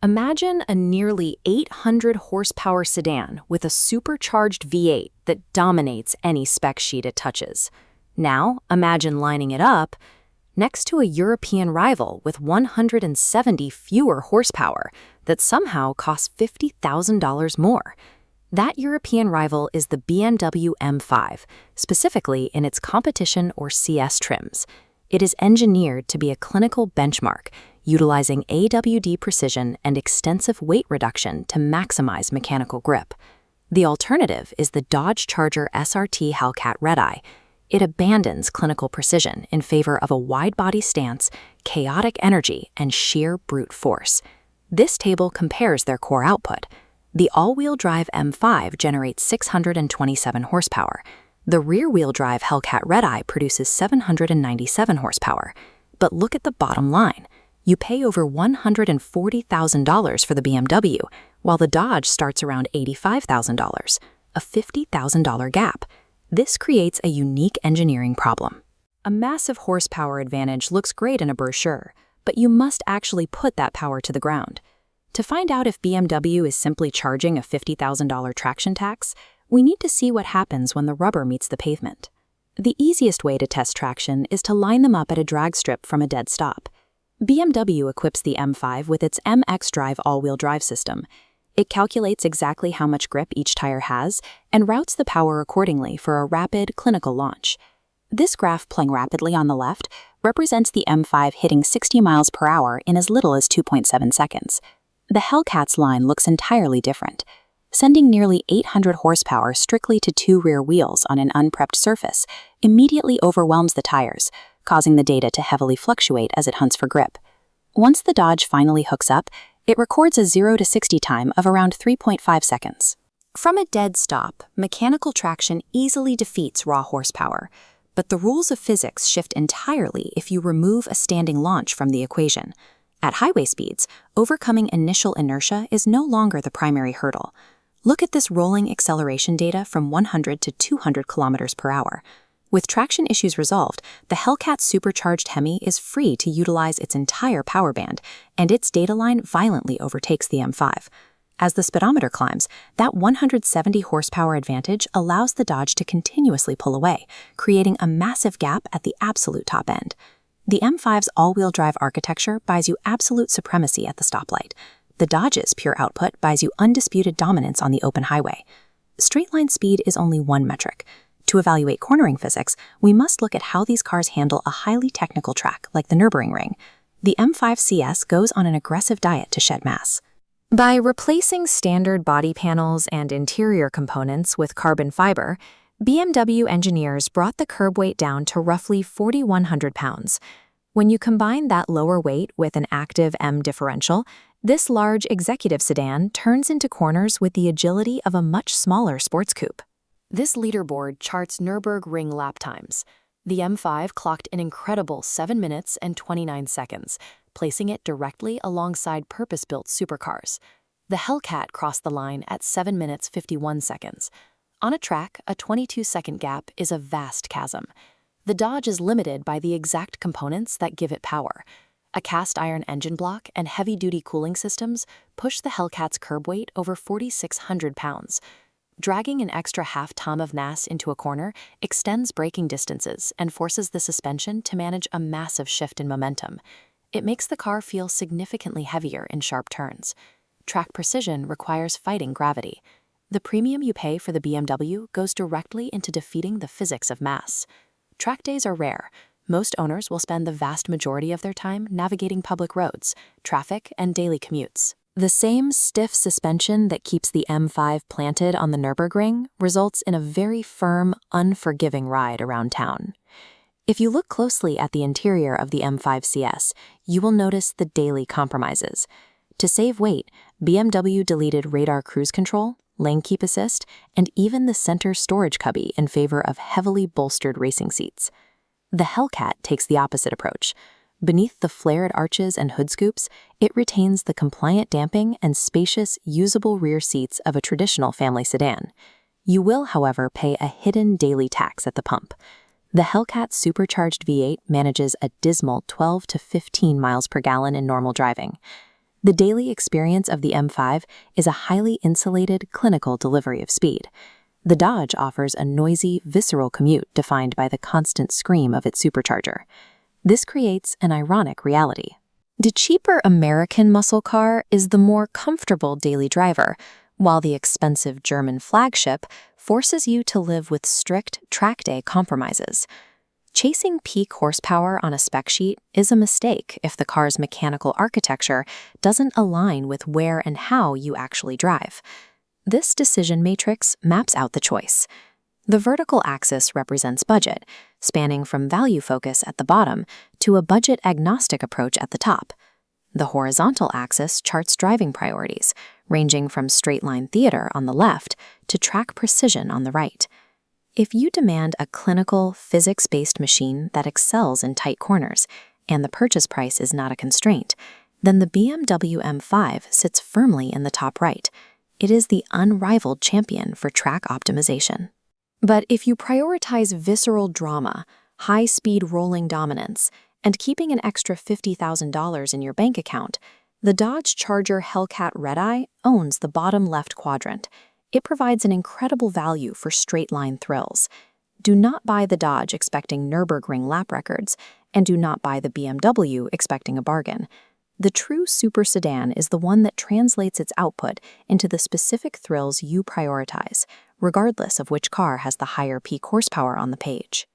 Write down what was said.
Imagine a nearly 800 horsepower sedan with a supercharged V8 that dominates any spec sheet it touches. Now, imagine lining it up next to a European rival with 170 fewer horsepower that somehow costs $50,000 more. That European rival is the BMW M5, specifically in its competition or CS trims. It is engineered to be a clinical benchmark, utilizing AWD precision and extensive weight reduction to maximize mechanical grip. The alternative is the Dodge Charger SRT Hellcat Red-Eye. It abandons clinical precision in favor of a wide-body stance, chaotic energy, and sheer brute force. This table compares their core output. The all-wheel drive M5 generates 627 horsepower. The rear-wheel drive Hellcat Red-Eye produces 797 horsepower. But look at the bottom line. You pay over $140,000 for the BMW, while the Dodge starts around $85,000, a $50,000 gap. This creates a unique engineering problem. A massive horsepower advantage looks great in a brochure, but you must actually put that power to the ground. To find out if BMW is simply charging a $50,000 traction tax, we need to see what happens when the rubber meets the pavement. The easiest way to test traction is to line them up at a drag strip from a dead stop. BMW equips the M5 with its MX Drive all-wheel drive system. It calculates exactly how much grip each tire has and routes the power accordingly for a rapid, clinical launch. This graph playing rapidly on the left represents the M5 hitting 60 miles per hour in as little as 2.7 seconds. The Hellcat's line looks entirely different. Sending nearly 800 horsepower strictly to two rear wheels on an unprepped surface immediately overwhelms the tires, causing the data to heavily fluctuate as it hunts for grip. Once the Dodge finally hooks up, it records a 0 to 60 time of around 3.5 seconds. From a dead stop, mechanical traction easily defeats raw horsepower, but the rules of physics shift entirely if you remove a standing launch from the equation. At highway speeds, overcoming initial inertia is no longer the primary hurdle. Look at this rolling acceleration data from 100 to 200 kilometers per hour. With traction issues resolved, the Hellcat supercharged Hemi is free to utilize its entire power band, and its data line violently overtakes the M5. As the speedometer climbs, that 170 horsepower advantage allows the Dodge to continuously pull away, creating a massive gap at the absolute top end. The M5's all-wheel drive architecture buys you absolute supremacy at the stoplight. The Dodge's pure output buys you undisputed dominance on the open highway. Straight-line speed is only one metric. To evaluate cornering physics, we must look at how these cars handle a highly technical track like the Nürburgring. The M5 CS goes on an aggressive diet to shed mass. By replacing standard body panels and interior components with carbon fiber, BMW engineers brought the curb weight down to roughly 4,100 pounds. When you combine that lower weight with an active M differential, this large executive sedan turns into corners with the agility of a much smaller sports coupe. This leaderboard charts Nürburgring lap times. The M5 clocked an incredible 7 minutes and 29 seconds, placing it directly alongside purpose-built supercars. The Hellcat crossed the line at 7 minutes 51 seconds. On a track, a 22-second gap is a vast chasm. The Dodge is limited by the exact components that give it power. A cast-iron engine block and heavy-duty cooling systems push the Hellcat's curb weight over 4,600 pounds. Dragging an extra half-ton of mass into a corner extends braking distances and forces the suspension to manage a massive shift in momentum. It makes the car feel significantly heavier in sharp turns. Track precision requires fighting gravity. The premium you pay for the BMW goes directly into defeating the physics of mass. Track days are rare. Most owners will spend the vast majority of their time navigating public roads, traffic, and daily commutes. The same stiff suspension that keeps the M5 planted on the Nürburgring results in a very firm, unforgiving ride around town. If you look closely at the interior of the M5 CS, you will notice the daily compromises. To save weight, BMW deleted radar cruise control, lane keep assist, and even the center storage cubby in favor of heavily bolstered racing seats. The Hellcat takes the opposite approach. Beneath the flared arches and hood scoops, it retains the compliant damping and spacious, usable rear seats of a traditional family sedan. You will, however, pay a hidden daily tax at the pump. The Hellcat supercharged V8 manages a dismal 12 to 15 miles per gallon in normal driving. The daily experience of the M5 is a highly insulated, clinical delivery of speed. The Dodge offers a noisy, visceral commute defined by the constant scream of its supercharger. This creates an ironic reality. The cheaper American muscle car is the more comfortable daily driver, while the expensive German flagship forces you to live with strict track day compromises. Chasing peak horsepower on a spec sheet is a mistake if the car's mechanical architecture doesn't align with where and how you actually drive. This decision matrix maps out the choice. The vertical axis represents budget, spanning from value focus at the bottom to a budget-agnostic approach at the top. The horizontal axis charts driving priorities, ranging from straight-line theater on the left to track precision on the right. If you demand a clinical, physics-based machine that excels in tight corners, and the purchase price is not a constraint, then the BMW M5 sits firmly in the top right. It is the unrivaled champion for track optimization. But if you prioritize visceral drama, high-speed rolling dominance, and keeping an extra $50,000 in your bank account, the Dodge Charger Hellcat Red-Eye owns the bottom left quadrant. It provides an incredible value for straight-line thrills. Do not buy the Dodge expecting Nürburgring lap records, and do not buy the BMW expecting a bargain. The true super sedan is the one that translates its output into the specific thrills you prioritize, regardless of which car has the higher peak horsepower on the page.